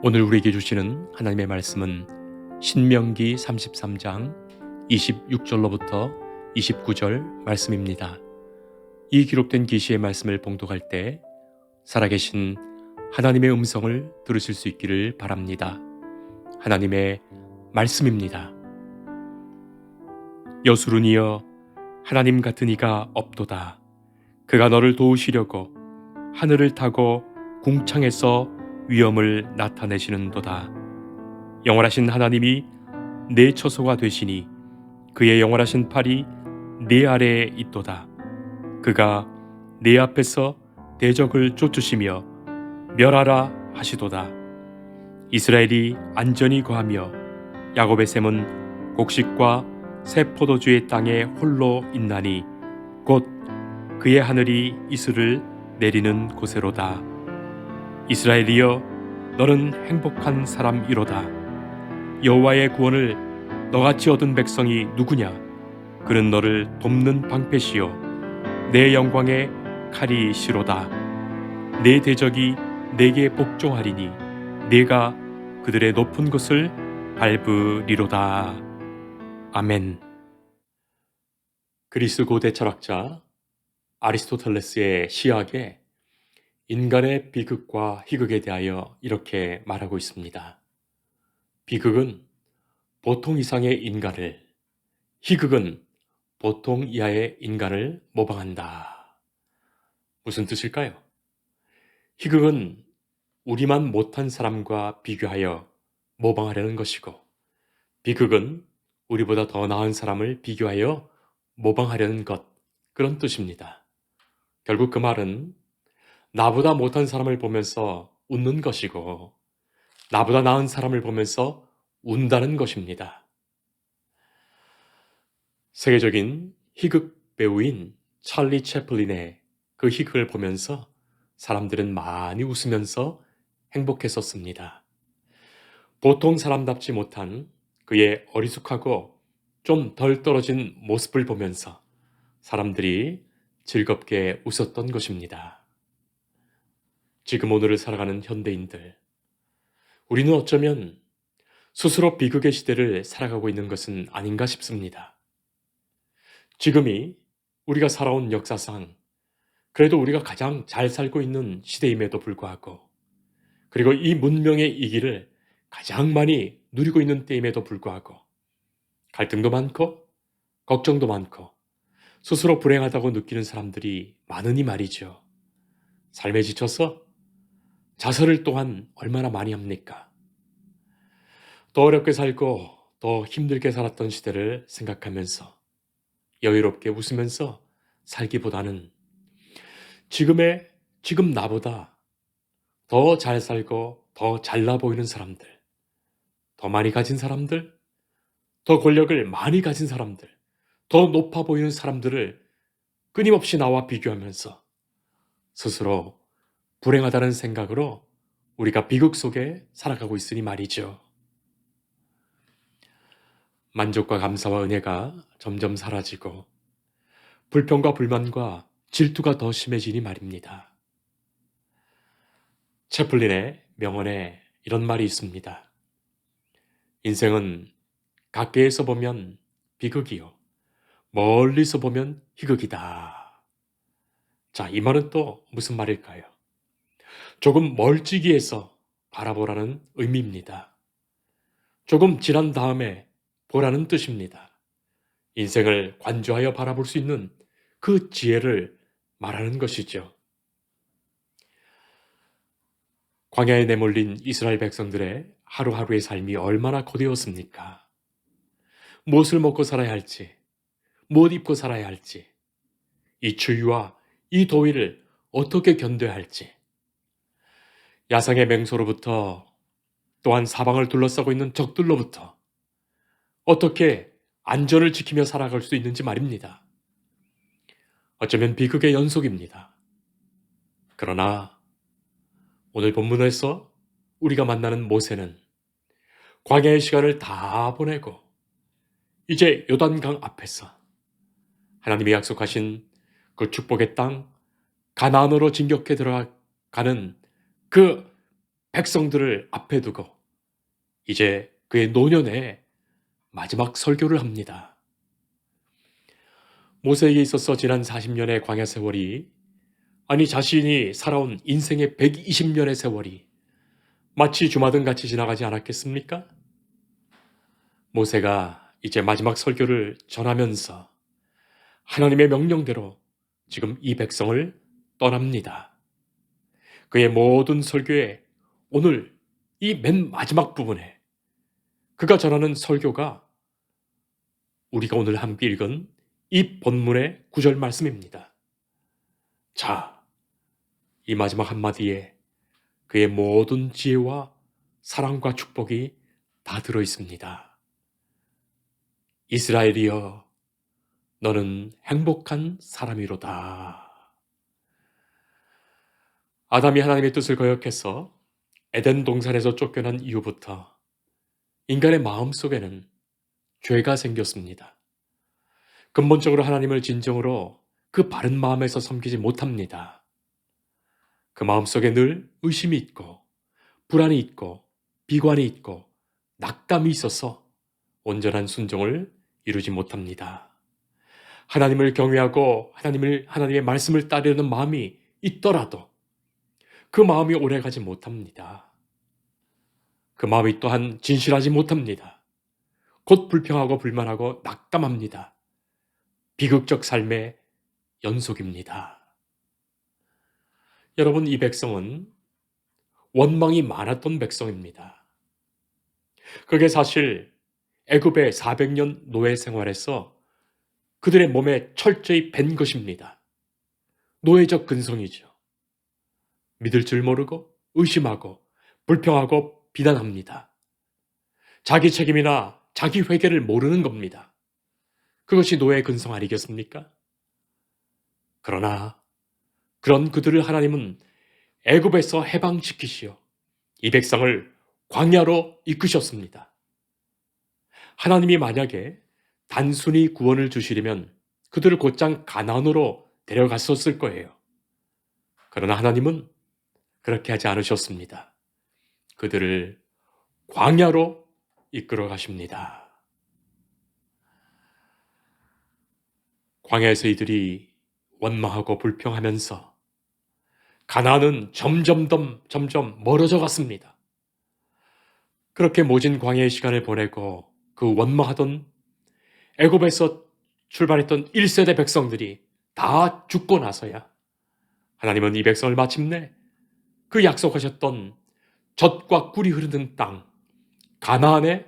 오늘 우리에게 주시는 하나님의 말씀은 신명기 33장 26절로부터 29절 말씀입니다. 이 기록된 계시의 말씀을 봉독할 때 살아계신 하나님의 음성을 들으실 수 있기를 바랍니다. 하나님의 말씀입니다. 여수르니여 하나님 같은 이가 없도다. 그가 너를 도우시려고 하늘을 타고 궁창에서 위엄을 나타내시는도다. 영원하신 하나님이 내 처소가 되시니 그의 영원하신 팔이 내 아래에 있도다. 그가 내 앞에서 대적을 쫓으시며 멸하라 하시도다. 이스라엘이 안전히 거하며 야곱의 샘은 곡식과 새 포도주의 땅에 홀로 있나니 곧 그의 하늘이 이슬을 내리는 곳에로다. 이스라엘이여 너는 행복한 사람이로다. 여호와의 구원을 너같이 얻은 백성이 누구냐? 그는 너를 돕는 방패시요 내 영광의 칼이시로다. 내 대적이 내게 복종하리니 내가 그들의 높은 곳을 밟으리로다. 아멘. 그리스 고대 철학자 아리스토텔레스의 시학에 인간의 비극과 희극에 대하여 이렇게 말하고 있습니다. 비극은 보통 이상의 인간을, 희극은 보통 이하의 인간을 모방한다. 무슨 뜻일까요? 희극은 우리만 못한 사람과 비교하여 모방하려는 것이고, 비극은 우리보다 더 나은 사람을 비교하여 모방하려는 것, 그런 뜻입니다. 결국 그 말은 나보다 못한 사람을 보면서 웃는 것이고 나보다 나은 사람을 보면서 운다는 것입니다. 세계적인 희극 배우인 찰리 채플린의 그 희극을 보면서 사람들은 많이 웃으면서 행복했었습니다. 보통 사람답지 못한 그의 어리숙하고 좀 덜 떨어진 모습을 보면서 사람들이 즐겁게 웃었던 것입니다. 지금 오늘을 살아가는 현대인들, 우리는 어쩌면 스스로 비극의 시대를 살아가고 있는 것은 아닌가 싶습니다. 지금이 우리가 살아온 역사상 그래도 우리가 가장 잘 살고 있는 시대임에도 불구하고, 그리고 이 문명의 이기를 가장 많이 누리고 있는 때임에도 불구하고 갈등도 많고 걱정도 많고 스스로 불행하다고 느끼는 사람들이 많으니 말이죠. 삶에 지쳐서 자살을 또한 얼마나 많이 합니까? 더 어렵게 살고 더 힘들게 살았던 시대를 생각하면서 여유롭게 웃으면서 살기보다는 지금 나보다 더 잘 살고 더 잘나 보이는 사람들, 더 많이 가진 사람들, 더 권력을 많이 가진 사람들, 더 높아 보이는 사람들을 끊임없이 나와 비교하면서 스스로 불행하다는 생각으로 우리가 비극 속에 살아가고 있으니 말이죠. 만족과 감사와 은혜가 점점 사라지고 불평과 불만과 질투가 더 심해지니 말입니다. 채플린의 명언에 이런 말이 있습니다. 인생은 가까이에서 보면 비극이요, 멀리서 보면 희극이다. 자, 이 말은 또 무슨 말일까요? 조금 멀찍이에서 바라보라는 의미입니다. 조금 지난 다음에 보라는 뜻입니다. 인생을 관조하여 바라볼 수 있는 그 지혜를 말하는 것이죠. 광야에 내몰린 이스라엘 백성들의 하루하루의 삶이 얼마나 고되었습니까? 무엇을 먹고 살아야 할지, 무엇 입고 살아야 할지, 이 추위와 이 더위를 어떻게 견뎌야 할지, 야상의 맹소로부터 또한 사방을 둘러싸고 있는 적들로부터 어떻게 안전을 지키며 살아갈 수 있는지 말입니다. 어쩌면 비극의 연속입니다. 그러나 오늘 본문에서 우리가 만나는 모세는 광야의 시간을 다 보내고 이제 요단강 앞에서 하나님이 약속하신 그 축복의 땅 가나안으로 진격해 들어가는 그 백성들을 앞에 두고 이제 그의 노년에 마지막 설교를 합니다. 모세에게 있어서 지난 40년의 광야 세월이, 아니 자신이 살아온 인생의 120년의 세월이 마치 주마등같이 지나가지 않았겠습니까? 모세가 이제 마지막 설교를 전하면서 하나님의 명령대로 지금 이 백성을 떠납니다. 그의 모든 설교에 오늘 이 맨 마지막 부분에 그가 전하는 설교가 우리가 오늘 함께 읽은 이 본문의 9절 말씀입니다. 자, 이 마지막 한마디에 그의 모든 지혜와 사랑과 축복이 다 들어 있습니다. 이스라엘이여, 너는 행복한 사람이로다. 아담이 하나님의 뜻을 거역해서 에덴 동산에서 쫓겨난 이후부터 인간의 마음속에는 죄가 생겼습니다. 근본적으로 하나님을 진정으로 그 바른 마음에서 섬기지 못합니다. 그 마음속에 늘 의심이 있고 불안이 있고 비관이 있고 낙담이 있어서 온전한 순종을 이루지 못합니다. 하나님을 경외하고 하나님의 말씀을 따르는 마음이 있더라도 그 마음이 오래가지 못합니다. 그 마음이 또한 진실하지 못합니다. 곧 불평하고 불만하고 낙담합니다. 비극적 삶의 연속입니다. 여러분, 이 백성은 원망이 많았던 백성입니다. 그게 사실 애굽의 400년 노예 생활에서 그들의 몸에 철저히 밴 것입니다. 노예적 근성이죠. 믿을 줄 모르고 의심하고 불평하고 비난합니다. 자기 책임이나 자기 회개를 모르는 겁니다. 그것이 노예의 근성 아니겠습니까? 그러나 그런 그들을 하나님은 애굽에서 해방시키시어 이 백성을 광야로 이끄셨습니다. 하나님이 만약에 단순히 구원을 주시려면 그들을 곧장 가나안으로 데려갔었을 거예요. 그러나 하나님은 그렇게 하지 않으셨습니다. 그들을 광야로 이끌어 가십니다. 광야에서 이들이 원망하고 불평하면서 가나안은 점점 멀어져 갔습니다. 그렇게 모진 광야의 시간을 보내고 그 원망하던 애굽에서 출발했던 1세대 백성들이 다 죽고 나서야 하나님은 이 백성을 마침내 그 약속하셨던 젖과 꿀이 흐르는 땅 가나안에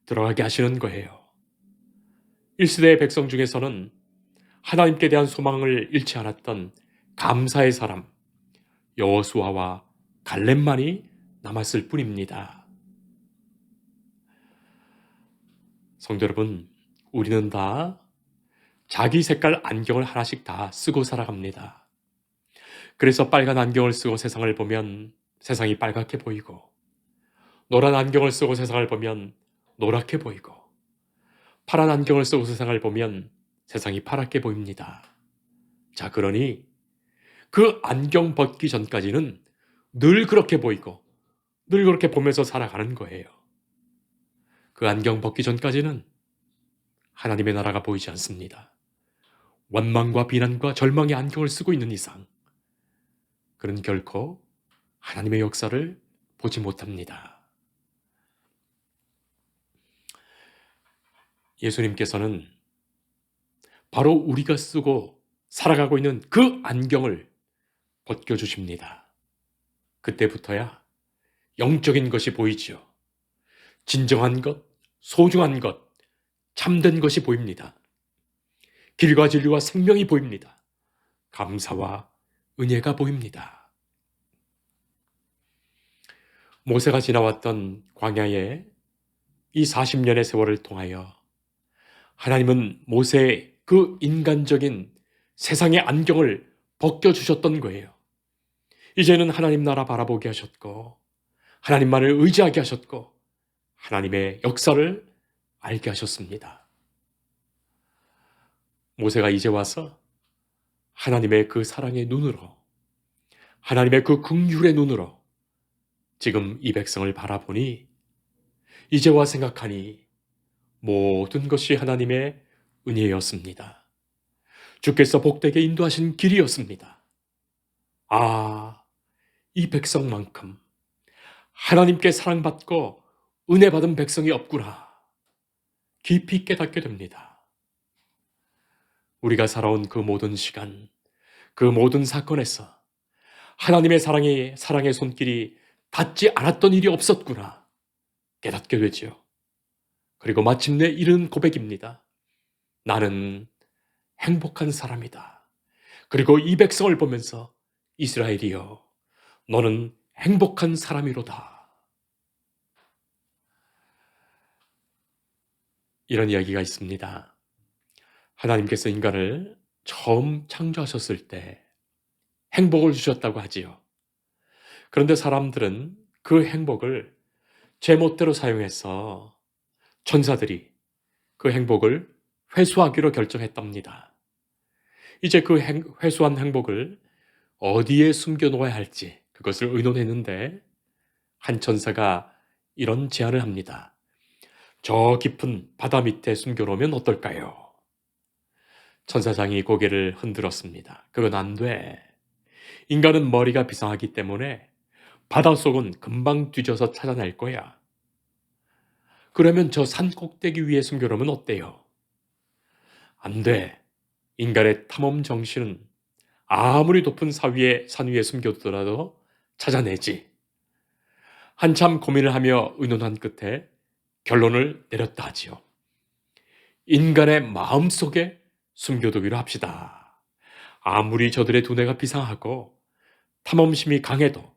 들어가게 하시는 거예요. 1세대의 백성 중에서는 하나님께 대한 소망을 잃지 않았던 감사의 사람 여호수아와 갈렙만이 남았을 뿐입니다. 성도 여러분, 우리는 다 자기 색깔 안경을 하나씩 다 쓰고 살아갑니다. 그래서 빨간 안경을 쓰고 세상을 보면 세상이 빨갛게 보이고, 노란 안경을 쓰고 세상을 보면 노랗게 보이고, 파란 안경을 쓰고 세상을 보면 세상이 파랗게 보입니다. 자, 그러니 그 안경 벗기 전까지는 늘 그렇게 보이고 늘 그렇게 보면서 살아가는 거예요. 그 안경 벗기 전까지는 하나님의 나라가 보이지 않습니다. 원망과 비난과 절망의 안경을 쓰고 있는 이상 그는 결코 하나님의 역사를 보지 못합니다. 예수님께서는 바로 우리가 쓰고 살아가고 있는 그 안경을 벗겨주십니다. 그때부터야 영적인 것이 보이지요. 진정한 것, 소중한 것, 참된 것이 보입니다. 길과 진리와 생명이 보입니다. 감사와 은혜가 보입니다. 모세가 지나왔던 광야의 이 40년의 세월을 통하여 하나님은 모세의 그 인간적인 세상의 안경을 벗겨주셨던 거예요. 이제는 하나님 나라 바라보게 하셨고 하나님만을 의지하게 하셨고 하나님의 역사를 알게 하셨습니다. 모세가 이제 와서 하나님의 그 사랑의 눈으로 하나님의 그 긍휼의 눈으로 지금 이 백성을 바라보니 이제와 생각하니 모든 것이 하나님의 은혜였습니다. 주께서 복되게 인도하신 길이었습니다. 아, 이 백성만큼 하나님께 사랑받고 은혜 받은 백성이 없구나. 깊이 깨닫게 됩니다. 우리가 살아온 그 모든 시간, 그 모든 사건에서 하나님의 사랑의 손길이 닿지 않았던 일이 없었구나. 깨닫게 되지요. 그리고 마침내 이른 고백입니다. 나는 행복한 사람이다. 그리고 이 백성을 보면서 이스라엘이여, 너는 행복한 사람이로다. 이런 이야기가 있습니다. 하나님께서 인간을 처음 창조하셨을 때 행복을 주셨다고 하지요. 그런데 사람들은 그 행복을 제멋대로 사용해서 천사들이 그 행복을 회수하기로 결정했답니다. 이제 그 회수한 행복을 어디에 숨겨놓아야 할지 그것을 의논했는데 한 천사가 이런 제안을 합니다. 저 깊은 바다 밑에 숨겨놓으면 어떨까요? 천사장이 고개를 흔들었습니다. 그건 안 돼. 인간은 머리가 비상하기 때문에 바닷속은 금방 뒤져서 찾아낼 거야. 그러면 저 산 꼭대기 위에 숨겨놓으면 어때요? 안 돼. 인간의 탐험 정신은 아무리 높은 산 위에 숨겨두더라도 찾아내지. 한참 고민을 하며 의논한 끝에 결론을 내렸다 하지요. 인간의 마음속에 숨겨두기로 합시다. 아무리 저들의 두뇌가 비상하고 탐험심이 강해도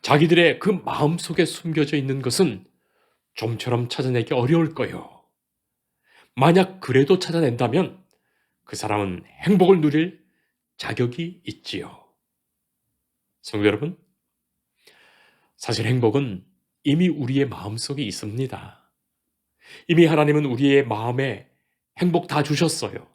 자기들의 그 마음속에 숨겨져 있는 것은 좀처럼 찾아내기 어려울 거요. 만약 그래도 찾아낸다면 그 사람은 행복을 누릴 자격이 있지요. 성도 여러분, 사실 행복은 이미 우리의 마음속에 있습니다. 이미 하나님은 우리의 마음에 행복 다 주셨어요.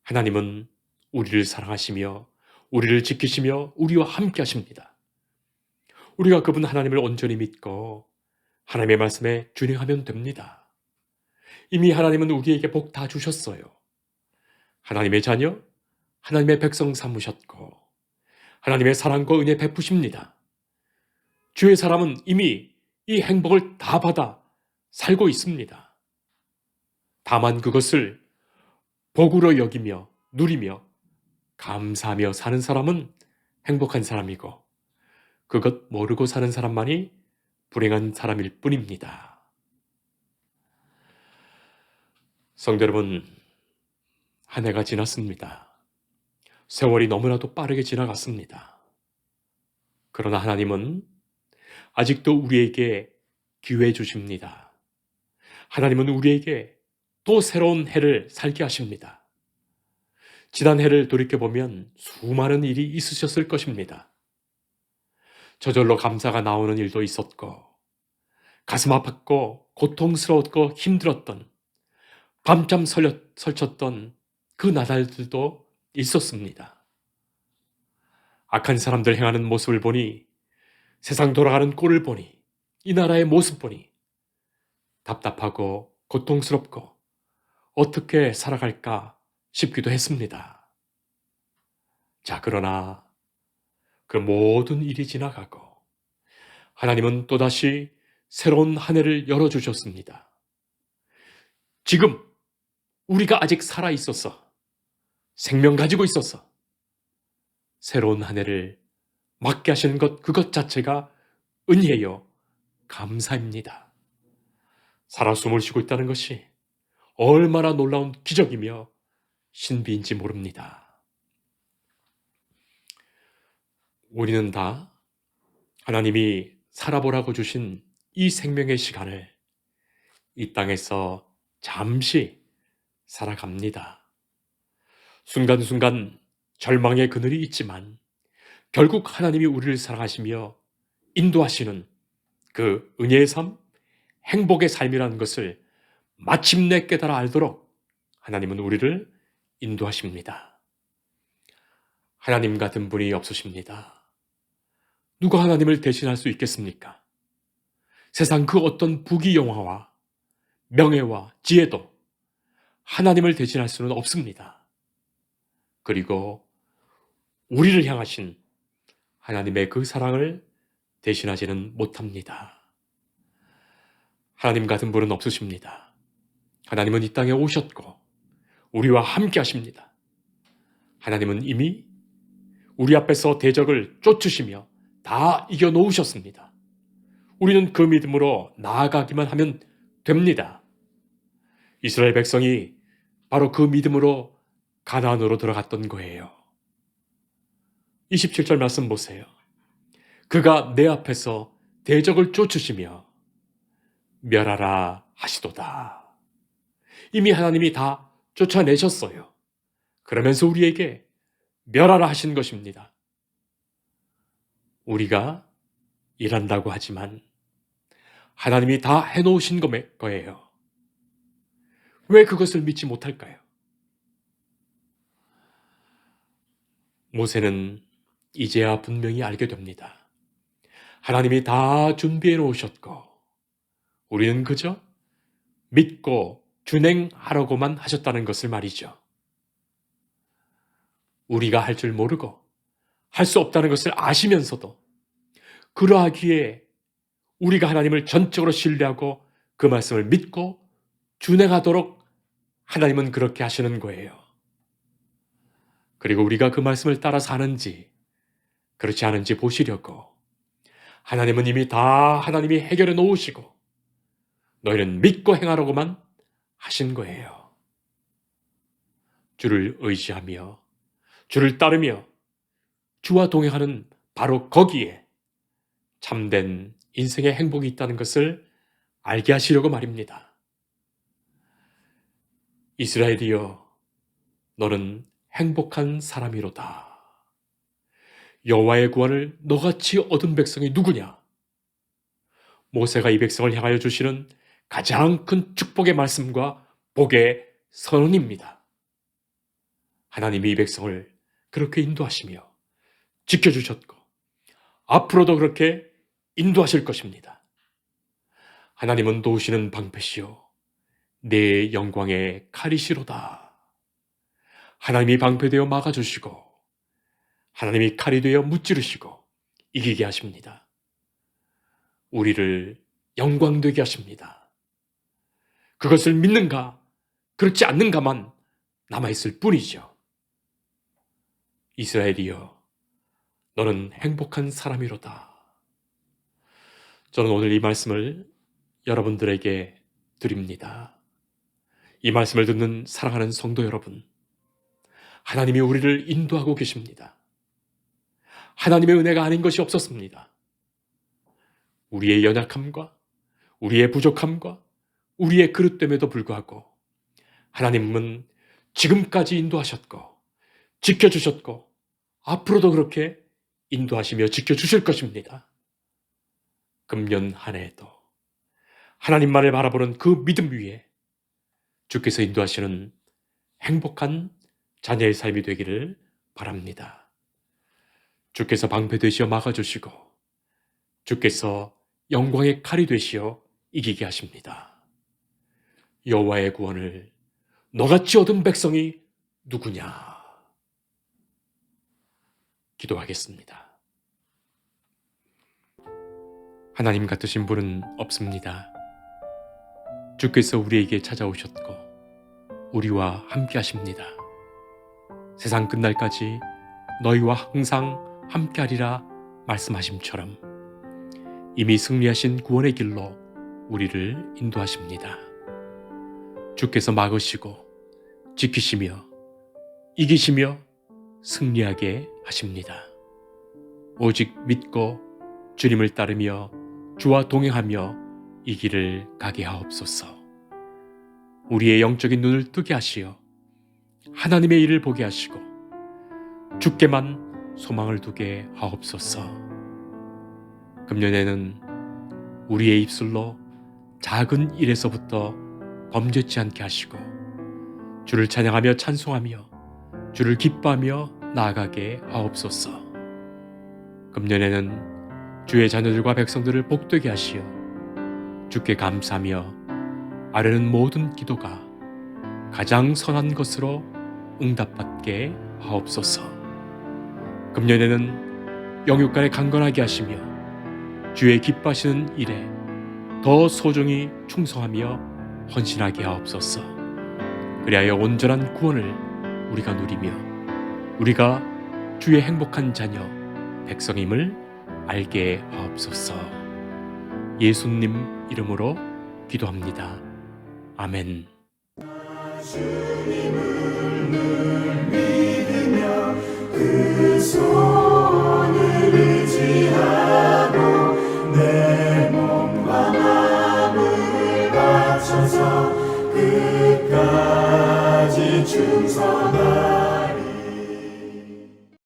하나님은 우리를 사랑하시며 우리를 지키시며 우리와 함께 하십니다. 우리가 그분 하나님을 온전히 믿고 하나님의 말씀에 준행하면 됩니다. 이미 하나님은 우리에게 복 다 주셨어요. 하나님의 자녀, 하나님의 백성 삼으셨고 하나님의 사랑과 은혜 베푸십니다. 주의 사람은 이미 이 행복을 다 받아 살고 있습니다. 다만 그것을 복으로 여기며 누리며 감사하며 사는 사람은 행복한 사람이고 그것 모르고 사는 사람만이 불행한 사람일 뿐입니다. 성도 여러분, 한 해가 지났습니다. 세월이 너무나도 빠르게 지나갔습니다. 그러나 하나님은 아직도 우리에게 기회 주십니다. 하나님은 우리에게 또 새로운 해를 살게 하십니다. 지난 해를 돌이켜보면 수많은 일이 있으셨을 것입니다. 저절로 감사가 나오는 일도 있었고, 가슴 아팠고, 고통스러웠고, 힘들었던, 밤잠 설쳤던 그 나날들도 있었습니다. 악한 사람들 행하는 모습을 보니, 세상 돌아가는 꼴을 보니, 이 나라의 모습 보니, 답답하고 고통스럽고 어떻게 살아갈까 싶기도 했습니다. 자, 그러나 그 모든 일이 지나가고 하나님은 또다시 새로운 한 해를 열어주셨습니다. 지금 우리가 아직 살아있어서 생명 가지고 있어서 새로운 한 해를 맞게 하시는 것 그것 자체가 은혜요 감사입니다. 살아 숨을 쉬고 있다는 것이 얼마나 놀라운 기적이며 신비인지 모릅니다. 우리는 다 하나님이 살아보라고 주신 이 생명의 시간을 이 땅에서 잠시 살아갑니다. 순간순간 절망의 그늘이 있지만 결국 하나님이 우리를 사랑하시며 인도하시는 그 은혜의 삶, 행복의 삶이라는 것을 마침내 깨달아 알도록 하나님은 우리를 인도하십니다. 하나님 같은 분이 없으십니다. 누가 하나님을 대신할 수 있겠습니까? 세상 그 어떤 부귀영화와 명예와 지혜도 하나님을 대신할 수는 없습니다. 그리고 우리를 향하신 하나님의 그 사랑을 대신하지는 못합니다. 하나님 같은 분은 없으십니다. 하나님은 이 땅에 오셨고 우리와 함께 하십니다. 하나님은 이미 우리 앞에서 대적을 쫓으시며 다 이겨놓으셨습니다. 우리는 그 믿음으로 나아가기만 하면 됩니다. 이스라엘 백성이 바로 그 믿음으로 가나안으로 들어갔던 거예요. 27절 말씀 보세요. 그가 내 앞에서 대적을 쫓으시며 멸하라 하시도다. 이미 하나님이 다 쫓아내셨어요. 그러면서 우리에게 멸하라 하신 것입니다. 우리가 일한다고 하지만 하나님이 다 해놓으신 거예요. 왜 그것을 믿지 못할까요? 모세는 이제야 분명히 알게 됩니다. 하나님이 다 준비해 놓으셨고 우리는 그저 믿고 준행하라고만 하셨다는 것을 말이죠. 우리가 할 줄 모르고 할 수 없다는 것을 아시면서도 그러하기에 우리가 하나님을 전적으로 신뢰하고 그 말씀을 믿고 준행하도록 하나님은 그렇게 하시는 거예요. 그리고 우리가 그 말씀을 따라 사는지 그렇지 않은지 보시려고 하나님은 이미 다 하나님이 해결해 놓으시고 너희는 믿고 행하라고만 하신 거예요. 주를 의지하며 주를 따르며 주와 동행하는 바로 거기에 참된 인생의 행복이 있다는 것을 알게 하시려고 말입니다. 이스라엘이여 너는 행복한 사람이로다. 여호와의 구원을 너같이 얻은 백성이 누구냐? 모세가 이 백성을 향하여 주시는 가장 큰 축복의 말씀과 복의 선언입니다. 하나님이 이 백성을 그렇게 인도하시며 지켜주셨고 앞으로도 그렇게 인도하실 것입니다. 하나님은 도우시는 방패시요 내 영광의 칼이시로다. 하나님이 방패되어 막아주시고 하나님이 칼이 되어 무찌르시고 이기게 하십니다. 우리를 영광되게 하십니다. 그것을 믿는가 그렇지 않는가만 남아있을 뿐이죠. 이스라엘이여 너는 행복한 사람이로다. 저는 오늘 이 말씀을 여러분들에게 드립니다. 이 말씀을 듣는 사랑하는 성도 여러분, 하나님이 우리를 인도하고 계십니다. 하나님의 은혜가 아닌 것이 없었습니다. 우리의 연약함과 우리의 부족함과 우리의 그릇됨에도 불구하고 하나님은 지금까지 인도하셨고 지켜주셨고 앞으로도 그렇게 인도하시며 지켜주실 것입니다. 금년 한 해에도 하나님만을 바라보는 그 믿음 위에 주께서 인도하시는 행복한 자녀의 삶이 되기를 바랍니다. 주께서 방패 되시어 막아주시고 주께서 영광의 칼이 되시어 이기게 하십니다. 여호와의 구원을 너같이 얻은 백성이 누구냐? 기도하겠습니다. 하나님 같으신 분은 없습니다. 주께서 우리에게 찾아오셨고 우리와 함께 하십니다. 세상 끝날까지 너희와 항상 함께하리라 말씀하심처럼 이미 승리하신 구원의 길로 우리를 인도하십니다. 주께서 막으시고 지키시며 이기시며 승리하게 하십니다. 오직 믿고 주님을 따르며 주와 동행하며 이 길을 가게 하옵소서. 우리의 영적인 눈을 뜨게 하시어 하나님의 일을 보게 하시고 주께만 소망을 두게 하옵소서. 금년에는 우리의 입술로 작은 일에서부터 범죄치 않게 하시고 주를 찬양하며 찬송하며 주를 기뻐하며 나아가게 하옵소서. 금년에는 주의 자녀들과 백성들을 복되게 하시어 주께 감사하며 아뢰는 모든 기도가 가장 선한 것으로 응답받게 하옵소서. 금년에는 영육간에 강건하게 하시며 주의 기뻐하시는 일에 더 소중히 충성하며 헌신하게 하옵소서. 그리하여 온전한 구원을 우리가 누리며 우리가 주의 행복한 자녀 백성임을 알게 하옵소서. 예수님 이름으로 기도합니다. 아멘. 주님을 늘 믿으며 그 손을 의지하고 내 몸과 마음을 바쳐서 끝까지